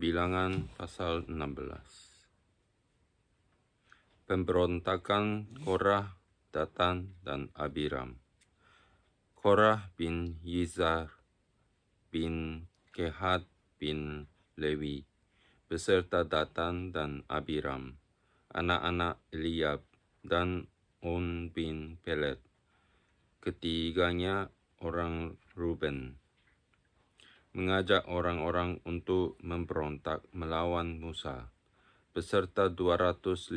Bilangan pasal 16. Pemberontakan Korah, Datan, dan Abiram. Korah bin Yizar bin Kehat bin Lewi beserta Datan dan Abiram, anak-anak Eliab dan On bin Pelet, ketiganya orang Ruben, mengajak orang-orang untuk memberontak melawan Musa, beserta 250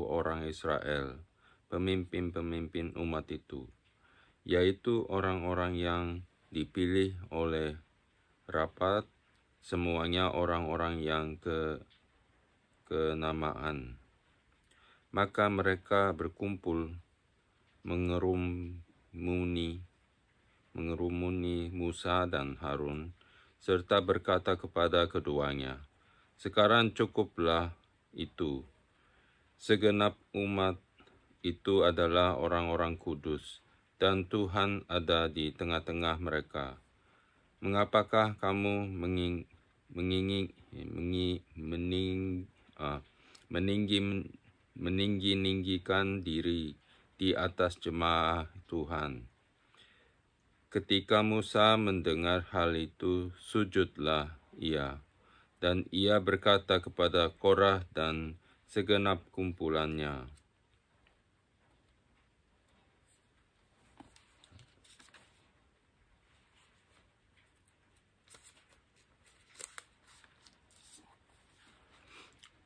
orang Israel, pemimpin-pemimpin umat itu, yaitu orang-orang yang dipilih oleh rapat, semuanya orang-orang yang kenamaan. Maka mereka berkumpul mengerumuni Musa dan Harun, serta berkata kepada keduanya, "Sekarang cukuplah itu. Segenap umat itu adalah orang-orang kudus, dan Tuhan ada di tengah-tengah mereka. Mengapakah kamu meninggi-ninggikan diri di atas jemaah Tuhan?" Ketika Musa mendengar hal itu, sujudlah ia, dan ia berkata kepada Korah dan segenap kumpulannya,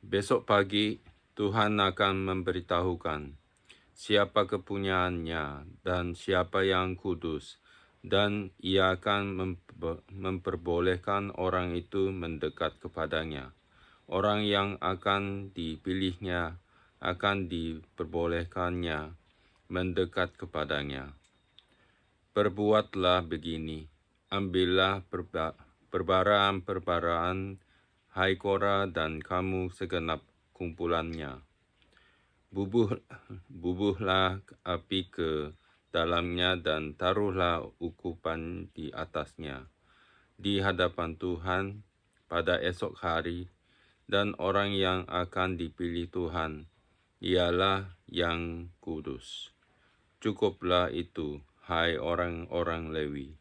"Besok pagi Tuhan akan memberitahukan siapa kepunyaannya dan siapa yang kudus, dan ia akan memperbolehkan orang itu mendekat kepadanya. Orang yang akan dipilihnya akan diperbolehkannya mendekat kepadanya. Perbuatlah begini, ambillah perbaraan-perbaraan, hai Korah dan kamu segenap kumpulannya. Bubuhlah api ke dalamnya dan taruhlah ukupan di atasnya di hadapan Tuhan pada esok hari, dan orang yang akan dipilih Tuhan ialah yang kudus. Cukuplah itu, hai orang-orang Lewi."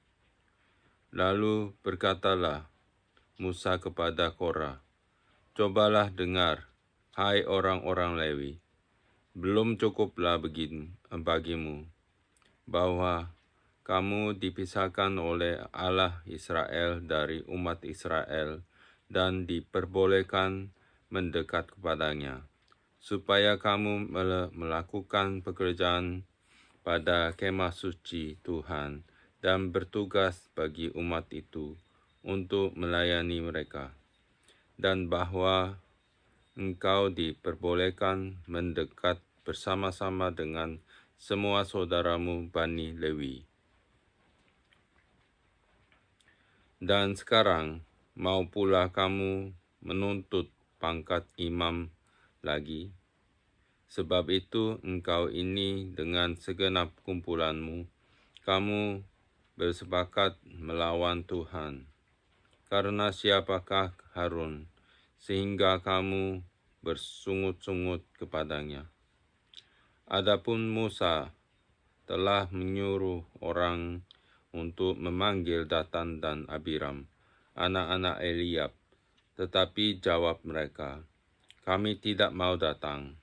Lalu berkatalah Musa kepada Korah, "Cobalah dengar, hai orang-orang Lewi, belum cukuplah bagimu bahwa kamu dipisahkan oleh Allah Israel dari umat Israel dan diperbolehkan mendekat kepadanya, supaya kamu melakukan pekerjaan pada kemah suci Tuhan dan bertugas bagi umat itu untuk melayani mereka, dan bahwa engkau diperbolehkan mendekat bersama-sama dengan semua saudaramu Bani Lewi. Dan sekarang mau pula kamu menuntut pangkat imam lagi? Sebab itu engkau ini dengan segenap kumpulanmu, kamu bersepakat melawan Tuhan. Karena siapakah Harun, sehingga kamu bersungut-sungut kepadanya? Adapun Musa telah menyuruh orang untuk memanggil Datan dan Abiram, anak-anak Eliab, tetapi jawab mereka, "Kami tidak mau datang.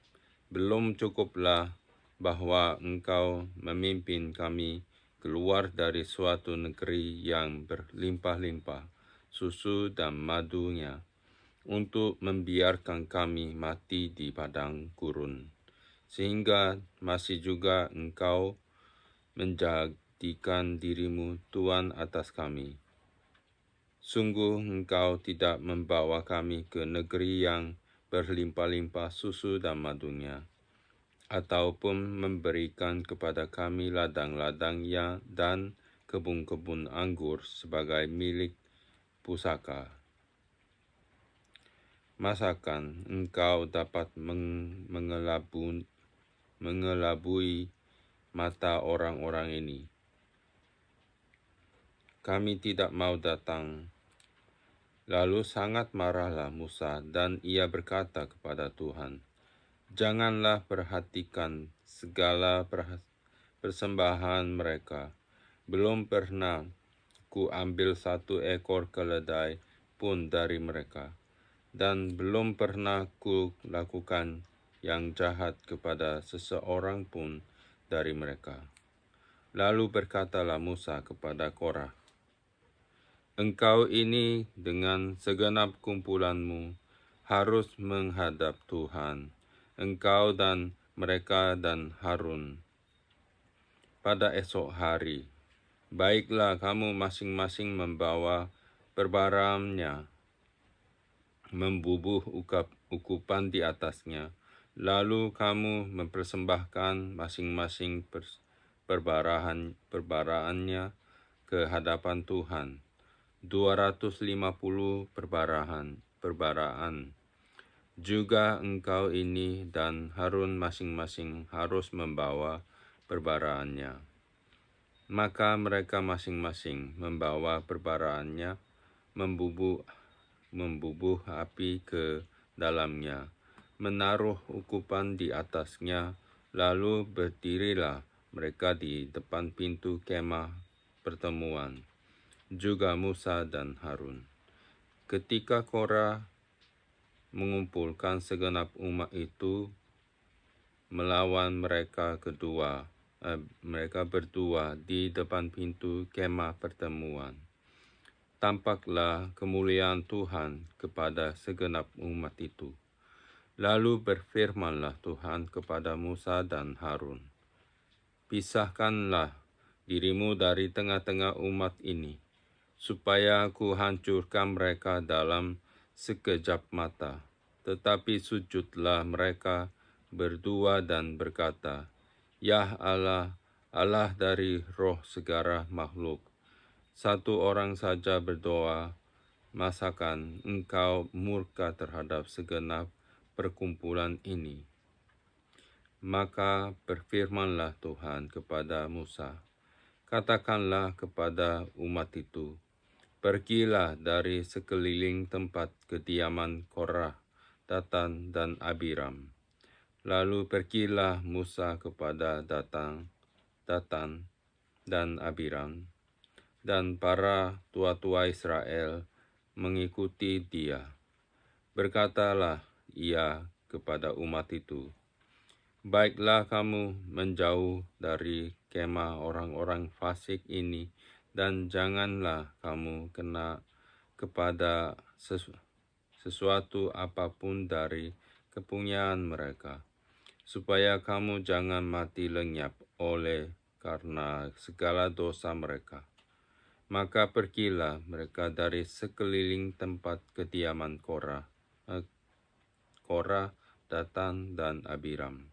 Belum cukuplah bahwa engkau memimpin kami keluar dari suatu negeri yang berlimpah-limpah susu dan madunya, untuk membiarkan kami mati di padang gurun, sehingga masih juga engkau menjadikan dirimu Tuan atas kami. Sungguh engkau tidak membawa kami ke negeri yang berlimpah-limpah susu dan madunya, ataupun memberikan kepada kami ladang-ladangnya dan kebun-kebun anggur sebagai milik pusaka. Masakan engkau dapat mengelabui mata orang-orang ini? Kami tidak mau datang Lalu sangat marahlah Musa dan ia berkata kepada Tuhan, "Janganlah perhatikan segala persembahan mereka. Belum pernah ku ambil satu ekor keledai pun dari mereka, dan belum pernah ku lakukan yang jahat kepada seseorang pun dari mereka." Lalu berkatalah Musa kepada Korah, "Engkau ini dengan segenap kumpulanmu harus menghadap Tuhan, engkau dan mereka dan Harun, pada esok hari. Baiklah kamu masing-masing membawa perbaramnya, membubuh ukupan di atasnya. Lalu kamu mempersembahkan masing-masing perbaraannya ke hadapan Tuhan, 250 perbaraan. Juga engkau ini dan Harun masing-masing harus membawa perbaraannya." Maka mereka masing-masing membawa perbaraannya, membubuh api ke dalamnya, menaruh ukupan di atasnya, lalu berdirilah mereka di depan pintu kemah pertemuan, juga Musa dan Harun. Ketika Korah mengumpulkan segenap umat itu melawan mereka berdua di depan pintu kemah pertemuan, tampaklah kemuliaan Tuhan kepada segenap umat itu. Lalu berfirmanlah Tuhan kepada Musa dan Harun, "Pisahkanlah dirimu dari tengah-tengah umat ini, supaya aku hancurkan mereka dalam sekejap mata." Tetapi sujudlah mereka berdua dan berkata, "Ya Allah, Allah dari roh segala makhluk, satu orang saja berdoa, masakan engkau murka terhadap segenap perkumpulan ini?" Maka berfirmanlah Tuhan kepada Musa, "Katakanlah kepada umat itu, pergilah dari sekeliling tempat kediaman Korah, Datan, dan Abiram." Lalu pergilah Musa kepada Datan dan Abiram, dan para tua-tua Israel mengikuti dia. Berkatalah ia kepada umat itu, "Baiklah kamu menjauh dari kemah orang-orang fasik ini, dan janganlah kamu kena kepada sesuatu apapun dari kepunyaan mereka, supaya kamu jangan mati lenyap oleh karena segala dosa mereka." Maka pergilah mereka dari sekeliling tempat kediaman Korah, Datan, dan Abiram.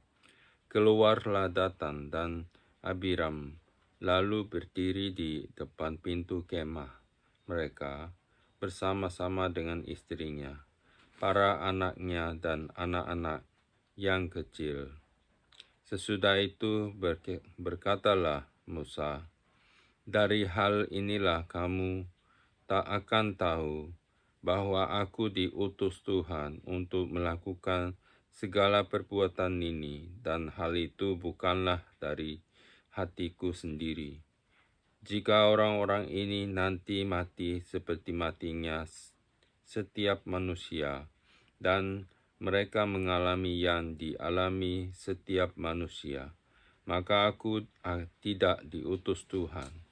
Keluarlah Datan dan Abiram, lalu berdiri di depan pintu kemah mereka bersama-sama dengan istrinya, para anaknya, dan anak-anak yang kecil. Sesudah itu berkatalah Musa, "Dari hal inilah kamu tak akan tahu bahwa aku diutus Tuhan untuk melakukan segala perbuatan ini, dan hal itu bukanlah dari hatiku sendiri. Jika orang-orang ini nanti mati seperti matinya setiap manusia, dan mereka mengalami yang dialami setiap manusia, maka aku tidak diutus Tuhan.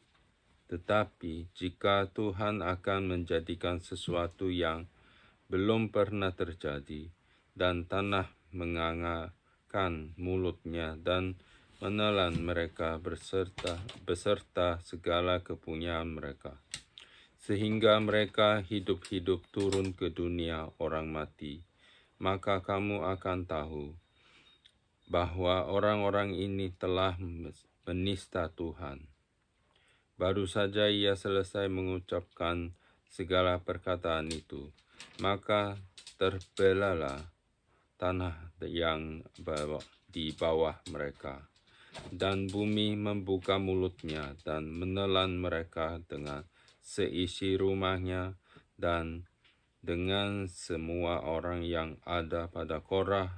Tetapi jika Tuhan akan menjadikan sesuatu yang belum pernah terjadi, dan tanah mengangakan mulutnya dan menelan mereka beserta segala kepunyaan mereka, sehingga mereka hidup-hidup turun ke dunia orang mati, maka kamu akan tahu bahwa orang-orang ini telah menista Tuhan." Baru saja ia selesai mengucapkan segala perkataan itu, maka terbelahlah tanah yang di bawah mereka, dan bumi membuka mulutnya dan menelan mereka dengan seisi rumahnya, dan dengan semua orang yang ada pada Korah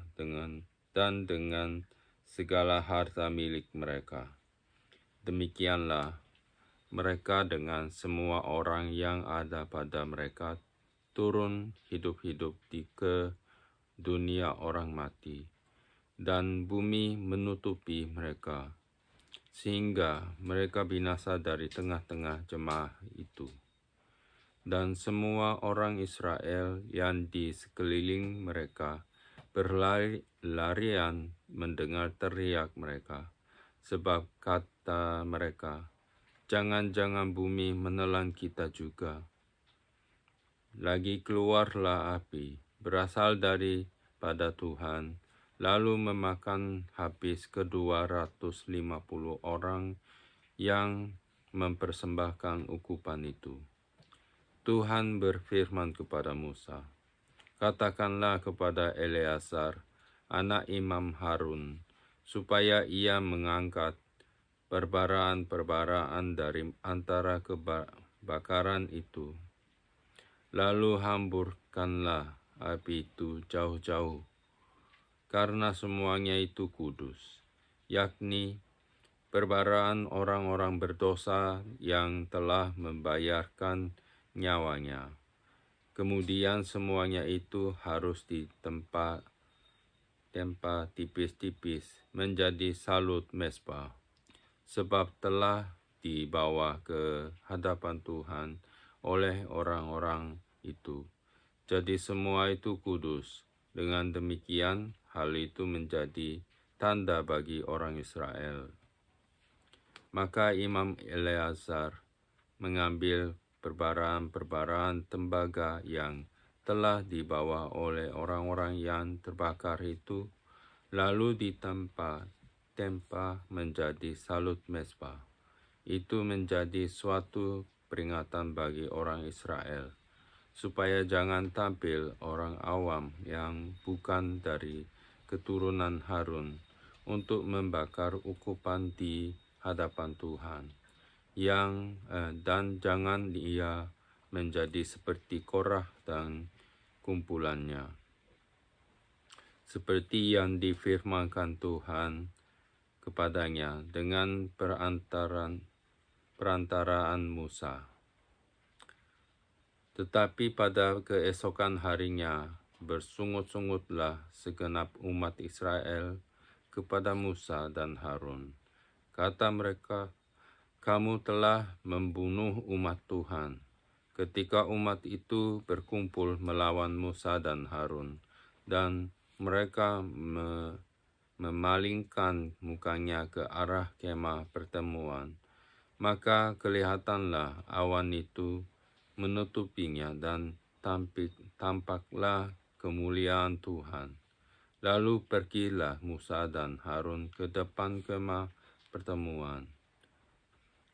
dan dengan segala harta milik mereka. Demikianlah mereka dengan semua orang yang ada pada mereka turun hidup-hidup ke dunia orang mati, dan bumi menutupi mereka, sehingga mereka binasa dari tengah-tengah jemaah itu. Dan semua orang Israel yang di sekeliling mereka berlarian mendengar teriak mereka, sebab kata mereka, "Jangan-jangan bumi menelan kita juga." Lagi keluarlah api, berasal daripada Tuhan, lalu memakan habis ke-250 orang yang mempersembahkan ukupan itu. Tuhan berfirman kepada Musa, "Katakanlah kepada Eleazar, anak Imam Harun, supaya ia mengangkat perbaraan-perbaraan dari antara kebakaran itu. Lalu hamburkanlah api itu jauh-jauh, karena semuanya itu kudus, yakni perbaraan orang-orang berdosa yang telah membayarkan nyawanya. Kemudian semuanya itu harus ditempa tipis-tipis menjadi salut mezbah, sebab telah dibawa ke hadapan Tuhan oleh orang-orang itu. Jadi semua itu kudus. Dengan demikian, hal itu menjadi tanda bagi orang Israel. Maka Imam Eleazar mengambil perbaraan-perbaraan tembaga yang telah dibawa oleh orang-orang yang terbakar itu, lalu ditempa menjadi salut mezbah. Itu menjadi suatu peringatan bagi orang Israel, supaya jangan tampil orang awam yang bukan dari keturunan Harun untuk membakar ukupan di hadapan Tuhan, dan jangan ia menjadi seperti Korah dan kumpulannya, seperti yang difirmankan Tuhan kepadanya dengan perantaraan Musa. Tetapi pada keesokan harinya bersungut-sungutlah segenap umat Israel kepada Musa dan Harun. Kata mereka, "Kamu telah membunuh umat Tuhan." Ketika umat itu berkumpul melawan Musa dan Harun, dan mereka memalingkan mukanya ke arah kemah pertemuan, maka kelihatanlah awan itu menutupinya dan tampaklah kemuliaan Tuhan. Lalu pergilah Musa dan Harun ke depan kemah pertemuan.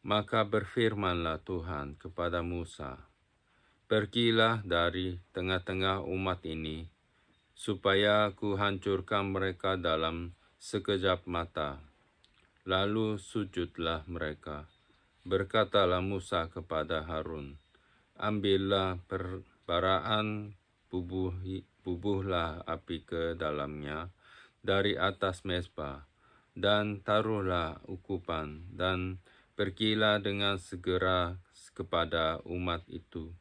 Maka berfirmanlah Tuhan kepada Musa, "Pergilah dari tengah-tengah umat ini, supaya ku hancurkan mereka dalam sekejap mata." Lalu sujudlah mereka. Berkatalah Musa kepada Harun, "Ambillah perbaraan, bubuhlah api ke dalamnya dari atas mezbah, dan taruhlah ukupan, dan pergilah dengan segera kepada umat itu,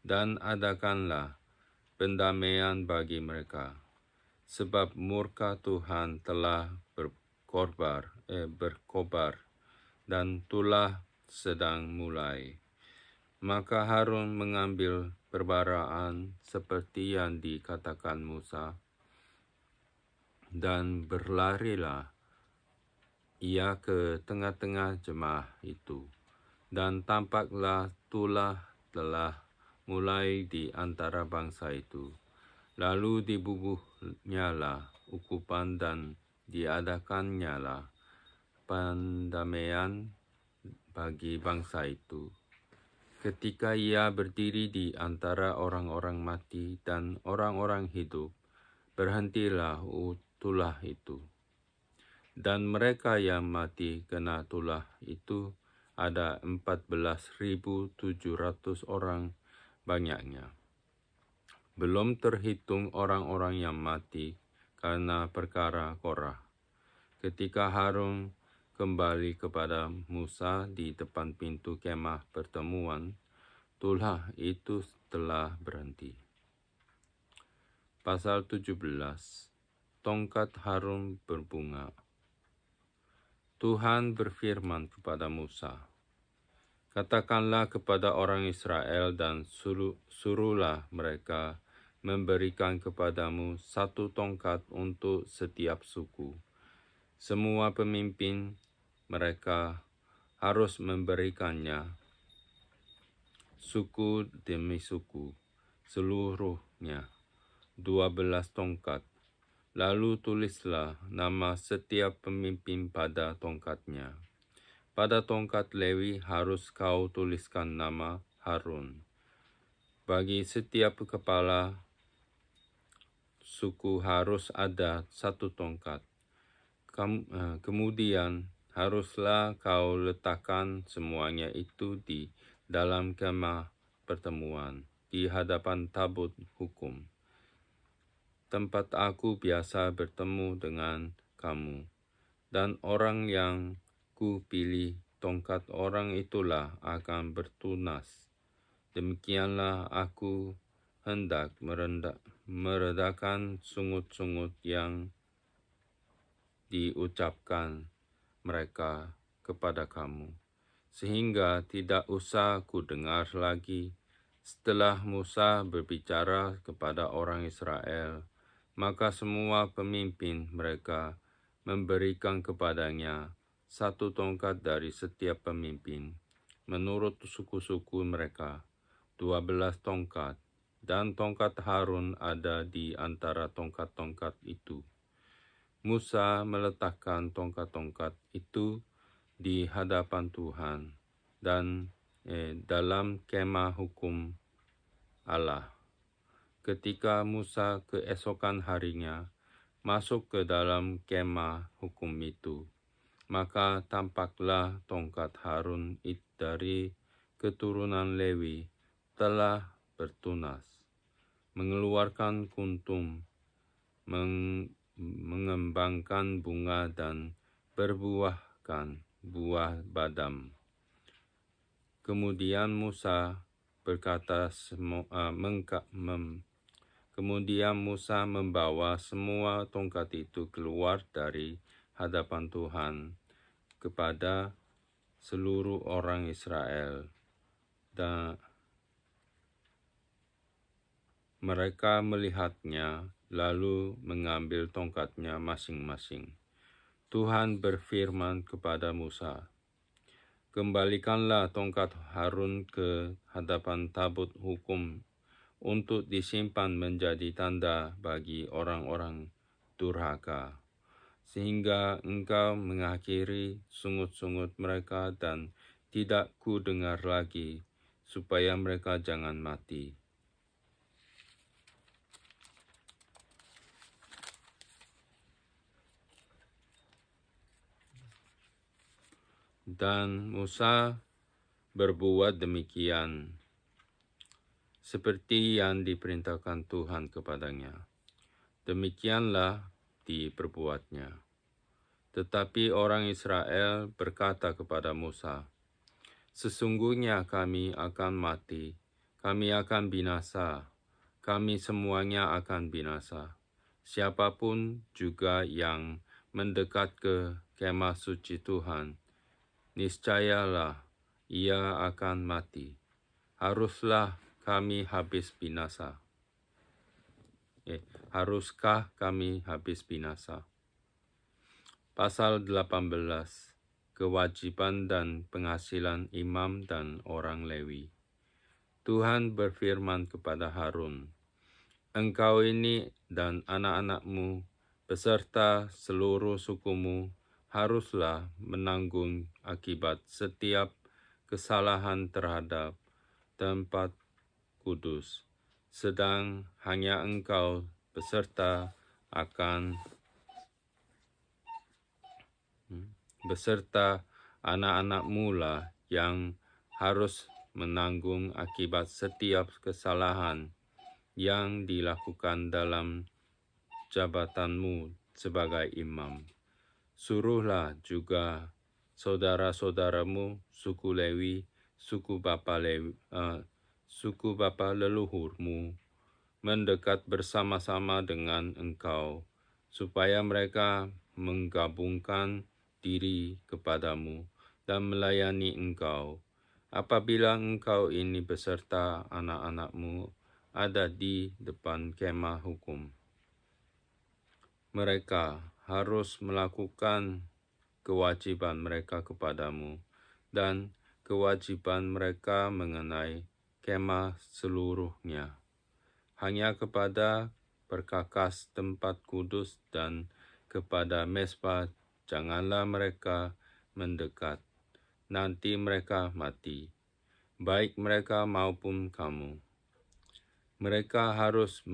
dan adakanlah pendamaian bagi mereka, sebab murka Tuhan telah berkobar, dan tulah sedang mulai." Maka Harun mengambil perbaraan seperti yang dikatakan Musa, dan berlarilah ia ke tengah-tengah jemaah itu, dan tampaklah tulah telah mulai di antara bangsa itu. Lalu dibubuhnyalah ukupan dan diadakannyalah pendamaian bagi bangsa itu. Ketika ia berdiri di antara orang-orang mati dan orang-orang hidup, berhentilah tulah itu. Dan mereka yang mati kena tulah itu ada 14.700 orang banyaknya. belum terhitung orang-orang yang mati karena perkara Korah. Ketika Harun kembali kepada Musa di depan pintu kemah pertemuan, tulah itu telah berhenti. Pasal 17. Tongkat Harun berbunga. Tuhan berfirman kepada Musa, "Katakanlah kepada orang Israel dan suruhlah mereka memberikan kepadamu 1 tongkat untuk setiap suku. Semua pemimpin mereka harus memberikannya, suku demi suku, seluruhnya 12 tongkat. Lalu tulislah nama setiap pemimpin pada tongkatnya. Pada tongkat Lewi harus kau tuliskan nama Harun. Bagi setiap kepala suku harus ada 1 tongkat. Kemudian haruslah kau letakkan semuanya itu di dalam kemah pertemuan di hadapan tabut hukum, tempat aku biasa bertemu dengan kamu. Dan orang yang kupilih, tongkat orang itulah akan bertunas. Demikianlah aku hendak meredakan sungut-sungut yang diucapkan mereka kepada kamu, sehingga tidak usah kudengar lagi." Setelah Musa berbicara kepada orang Israel, maka semua pemimpin mereka memberikan kepadanya 1 tongkat dari setiap pemimpin, menurut suku-suku mereka, 12 tongkat, dan tongkat Harun ada di antara tongkat-tongkat itu. Musa meletakkan tongkat-tongkat itu di hadapan Tuhan dan dalam kemah hukum Allah. Ketika Musa keesokan harinya masuk ke dalam kemah hukum itu, maka tampaklah tongkat Harun dari keturunan Lewi telah bertunas, mengeluarkan kuntum, mengembangkan bunga dan berbuahkan buah badam. Kemudian Musa membawa semua tongkat itu keluar dari hadapan Tuhan kepada seluruh orang Israel, dan mereka melihatnya lalu mengambil tongkatnya masing-masing. Tuhan berfirman kepada Musa, "Kembalikanlah tongkat Harun ke hadapan tabut hukum untuk disimpan menjadi tanda bagi orang-orang durhaka, sehingga engkau mengakhiri sungut-sungut mereka dan tidak kudengar lagi, supaya mereka jangan mati." Dan Musa berbuat demikian, seperti yang diperintahkan Tuhan kepadanya. Demikianlah diperbuatnya. Tetapi orang Israel berkata kepada Musa, "Sesungguhnya kami akan mati, kami akan binasa, kami semuanya akan binasa. Siapapun juga yang mendekat ke kemah suci Tuhan, niscayalah ia akan mati. Haruskah kami habis binasa?" Pasal 18. Kewajiban dan penghasilan imam dan orang Lewi. Tuhan berfirman kepada Harun, "Engkau ini dan anak-anakmu beserta seluruh sukumu haruslah menanggung akibat setiap kesalahan terhadap tempat kudus, sedang hanya engkau beserta anak-anakmu lah yang harus menanggung akibat setiap kesalahan yang dilakukan dalam jabatanmu sebagai imam. Suruhlah juga saudara-saudaramu suku Lewi, suku bapa leluhurmu mendekat bersama-sama dengan engkau, supaya mereka menggabungkan diri kepadamu dan melayani engkau. Apabila engkau ini beserta anak-anakmu ada di depan kemah hukum, mereka harus melakukan kewajiban mereka kepadamu dan kewajiban mereka mengenai kemah seluruhnya. Hanya kepada perkakas tempat kudus dan kepada mezbah janganlah mereka mendekat. Nanti mereka mati, baik mereka maupun kamu. Mereka harus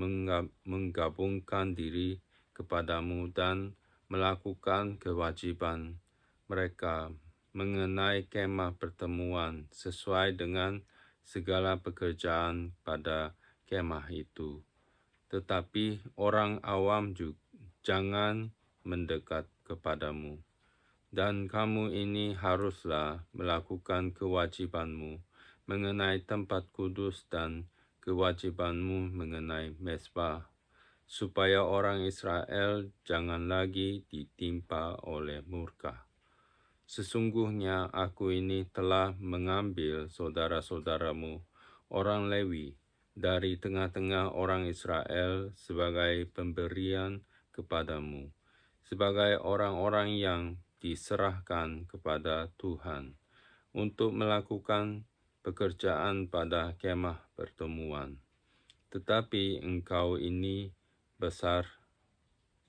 menggabungkan diri kepadamu dan melakukan kewajiban mereka mengenai kemah pertemuan sesuai dengan segala pekerjaan pada kemah itu. Tetapi orang awam jangan mendekat kepadamu. Dan kamu ini haruslah melakukan kewajibanmu mengenai tempat kudus dan kewajibanmu mengenai mezbah, supaya orang Israel jangan lagi ditimpa oleh murka. Sesungguhnya aku ini telah mengambil saudara-saudaramu, orang Lewi, dari tengah-tengah orang Israel sebagai pemberian kepadamu, sebagai orang-orang yang diserahkan kepada Tuhan, untuk melakukan pekerjaan pada kemah pertemuan. Tetapi engkau ini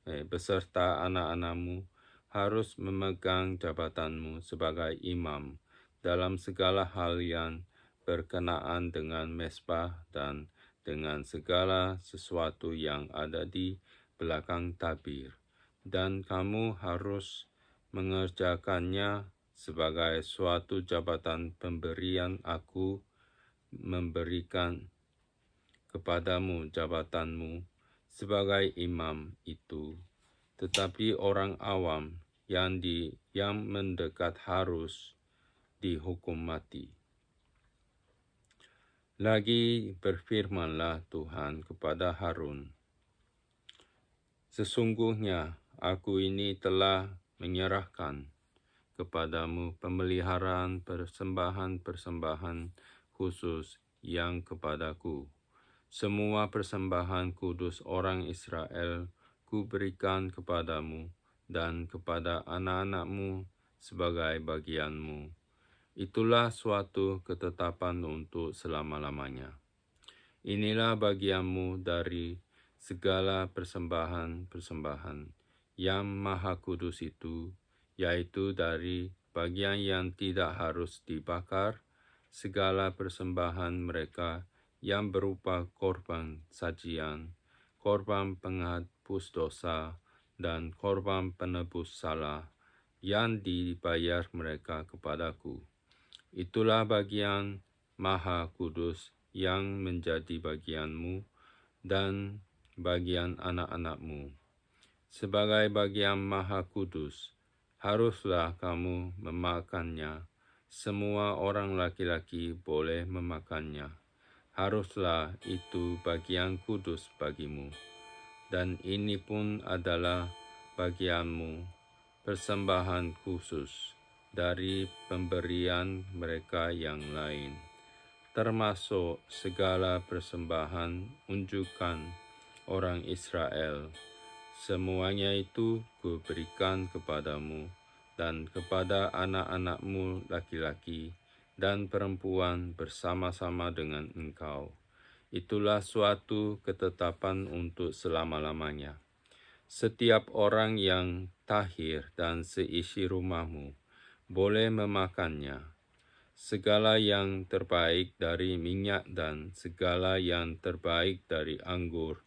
beserta anak-anakmu harus memegang jabatanmu sebagai imam dalam segala hal yang berkenaan dengan mezbah dan dengan segala sesuatu yang ada di belakang tabir. Dan kamu harus mengerjakannya sebagai suatu jabatan pemberian aku memberikan kepadamu jabatanmu sebagai imam itu. Tetapi orang awam yang mendekat harus dihukum mati. Lagi berfirmanlah Tuhan kepada Harun, sesungguhnya aku ini telah menyerahkan kepadamu pemeliharaan persembahan-persembahan khusus yang kepadaku. Semua persembahan kudus orang Israel kuberikan kepadamu dan kepada anak-anakmu sebagai bagianmu. Itulah suatu ketetapan untuk selama-lamanya. Inilah bagianmu dari segala persembahan-persembahan yang maha kudus itu, yaitu dari bagian yang tidak harus dibakar, segala persembahan mereka yang berupa korban sajian, korban penghapus dosa, dan korban penebus salah yang dibayar mereka kepadaku. Itulah bagian maha kudus yang menjadi bagianmu dan bagian anak-anakmu. Sebagai bagian maha kudus, haruslah kamu memakannya. Semua orang laki-laki boleh memakannya. Haruslah itu bagian kudus bagimu. Dan ini pun adalah bagianmu, persembahan khusus dari pemberian mereka yang lain, termasuk segala persembahan unjukan orang Israel. Semuanya itu kuberikan kepadamu dan kepada anak-anakmu laki-laki dan perempuan bersama-sama dengan engkau. Itulah suatu ketetapan untuk selama-lamanya. Setiap orang yang tahir dan seisi rumahmu boleh memakannya. Segala yang terbaik dari minyak dan segala yang terbaik dari anggur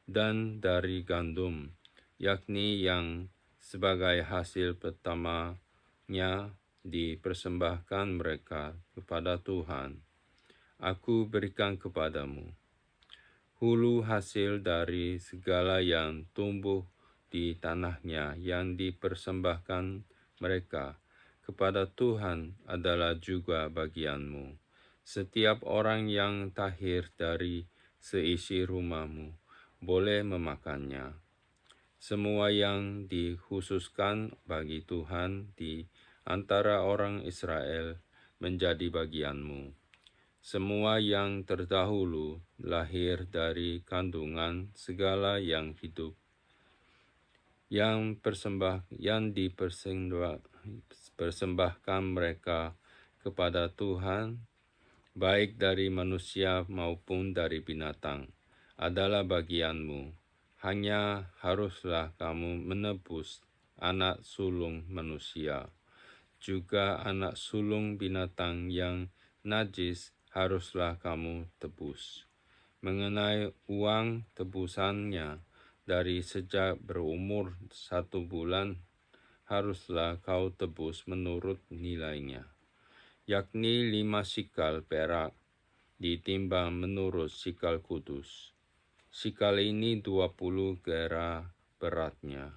dan dari gandum, yakni yang sebagai hasil pertamanya dipersembahkan mereka kepada Tuhan, aku berikan kepadamu. hulu hasil dari segala yang tumbuh di tanahnya yang dipersembahkan mereka kepada Tuhan adalah juga bagianmu. Setiap orang yang tahir dari seisi rumahmu boleh memakannya. Semua yang dikhususkan bagi Tuhan di antara orang Israel menjadi bagianmu. Semua yang terdahulu lahir dari kandungan segala yang hidup, yang dipersembahkan mereka kepada Tuhan, baik dari manusia maupun dari binatang, adalah bagianmu. Hanya haruslah kamu menebus anak sulung manusia. Juga anak sulung binatang yang najis haruslah kamu tebus. Mengenai uang tebusannya, dari sejak berumur 1 bulan, haruslah kau tebus menurut nilainya, yakni 5 sikal perak ditimbang menurut sikal kudus. Sikal ini 20 gera beratnya.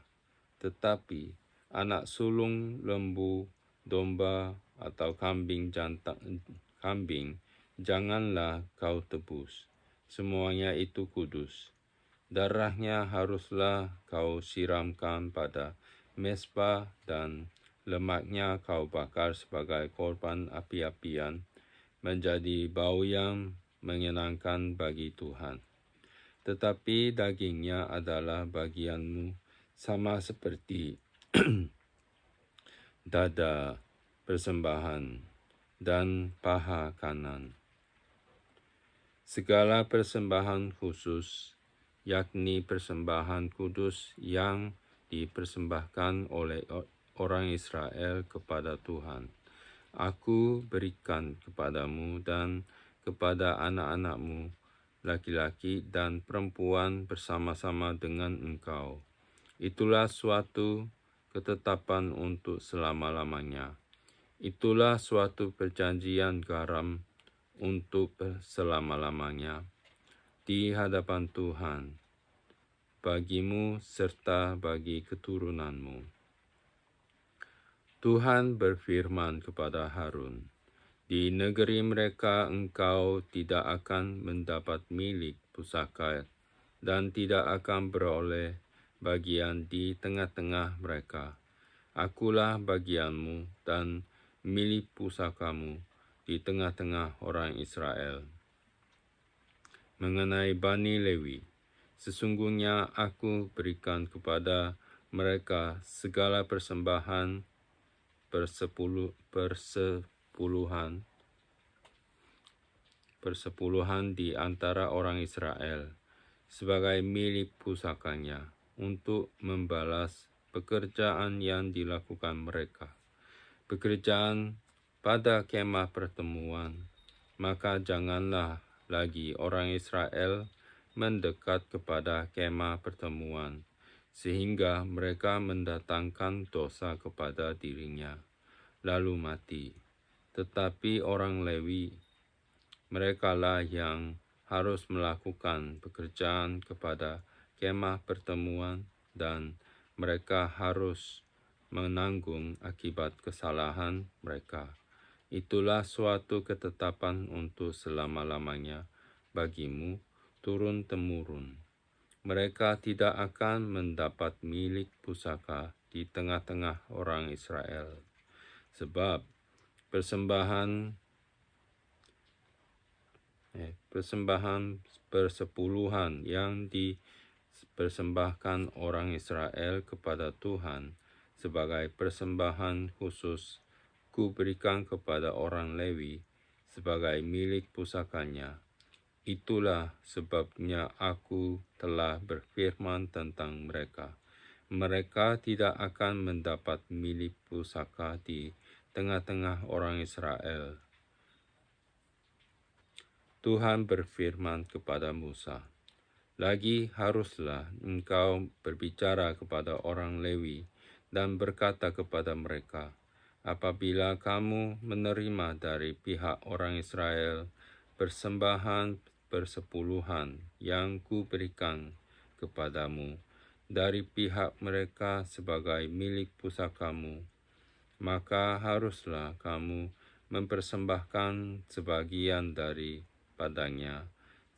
Tetapi anak sulung lembu, domba, atau kambing janganlah kau tebus. Semuanya itu kudus. Darahnya haruslah kau siramkan pada mezbah dan lemaknya kau bakar sebagai korban api-apian, menjadi bau yang menyenangkan bagi Tuhan. Tetapi dagingnya adalah bagianmu, sama seperti dada persembahan dan paha kanan. Segala persembahan khusus, yakni persembahan kudus yang dipersembahkan oleh orang Israel kepada Tuhan, aku berikan kepadamu dan kepada anak-anakmu, laki-laki dan perempuan bersama-sama dengan engkau. Itulah suatu ketetapan untuk selama-lamanya. Itulah suatu perjanjian garam untuk selama-lamanya di hadapan Tuhan, bagimu serta bagi keturunanmu. Tuhan berfirman kepada Harun, di negeri mereka engkau tidak akan mendapat milik pusaka dan tidak akan beroleh bagian di tengah-tengah mereka. Akulah bagianmu dan milik pusakamu di tengah-tengah orang Israel. Mengenai Bani Lewi, sesungguhnya aku berikan kepada mereka segala persembahan persepuluhan di antara orang Israel sebagai milik pusakanya untuk membalas pekerjaan yang dilakukan mereka. Pekerjaan pada kemah pertemuan, maka janganlah lagi orang Israel mendekat kepada kemah pertemuan, sehingga mereka mendatangkan dosa kepada dirinya, lalu mati. Tetapi orang Lewi, merekalah yang harus melakukan pekerjaan kepada kemah pertemuan, dan mereka harus menanggung akibat kesalahan mereka. Itulah suatu ketetapan untuk selama-lamanya bagimu turun-temurun. Mereka tidak akan mendapat milik pusaka di tengah-tengah orang Israel, sebab persembahan persepuluhan yang dipersembahkan orang Israel kepada Tuhan sebagai persembahan khusus, ku berikan kepada orang Lewi sebagai milik pusakanya. Itulah sebabnya aku telah berfirman tentang mereka. Mereka tidak akan mendapat milik pusaka di tengah-tengah orang Israel. Tuhan berfirman kepada Musa, lagi haruslah engkau berbicara kepada orang Lewi dan berkata kepada mereka, apabila kamu menerima dari pihak orang Israel persembahan persepuluhan yang kuberikan kepadamu dari pihak mereka sebagai milik pusakamu, maka haruslah kamu mempersembahkan sebagian daripadanya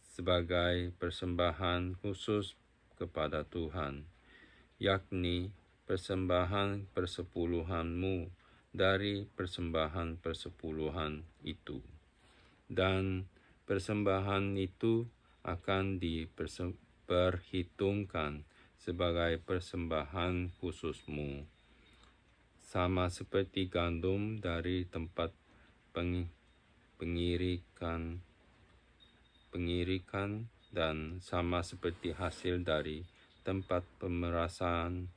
sebagai persembahan khusus kepada Tuhan, yakni persembahan persepuluhanmu dari persembahan persepuluhan itu. Dan persembahan itu akan diperhitungkan sebagai persembahan khususmu, sama seperti gandum dari tempat pengirikan dan sama seperti hasil dari tempat pemerasan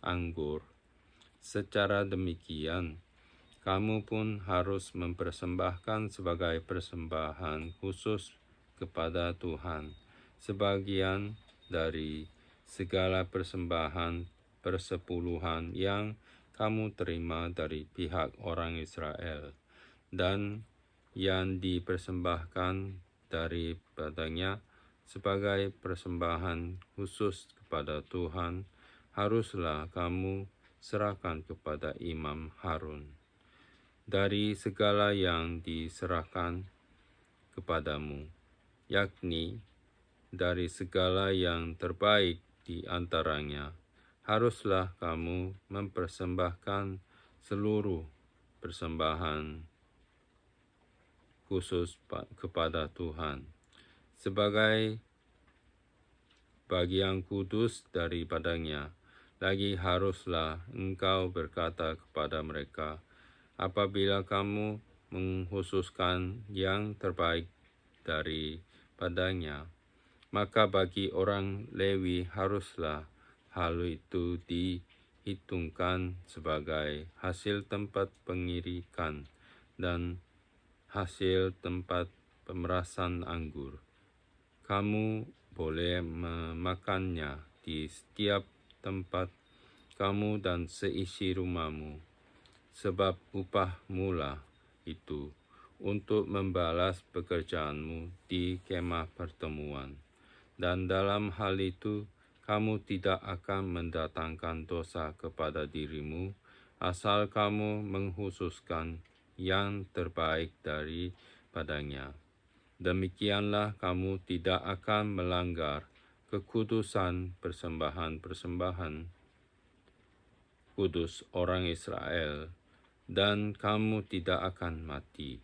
anggur. Secara demikian, kamu pun harus mempersembahkan sebagai persembahan khusus kepada Tuhan sebagian dari segala persembahan persepuluhan yang kamu terima dari pihak orang Israel, dan yang dipersembahkan daripadanya sebagai persembahan khusus kepada Tuhan, haruslah kamu serahkan kepada Imam Harun. Dari segala yang diserahkan kepadamu, yakni dari segala yang terbaik di antaranya, haruslah kamu mempersembahkan seluruh persembahan khusus kepada Tuhan sebagai bagian kudus daripadanya. Lagi haruslah engkau berkata kepada mereka, apabila kamu menghususkan yang terbaik daripadanya, maka bagi orang Lewi haruslah hal itu dihitungkan sebagai hasil tempat pengirikan dan hasil tempat pemerasan anggur. Kamu boleh memakannya di setiap tempat kamu dan seisi rumahmu, sebab upahmu lah itu untuk membalas pekerjaanmu di kemah pertemuan. Dan dalam hal itu, kamu tidak akan mendatangkan dosa kepada dirimu, asal kamu menghususkan yang terbaik daripadanya. Demikianlah kamu tidak akan melanggar kekudusan persembahan-persembahan kudus orang Israel, dan kamu tidak akan mati.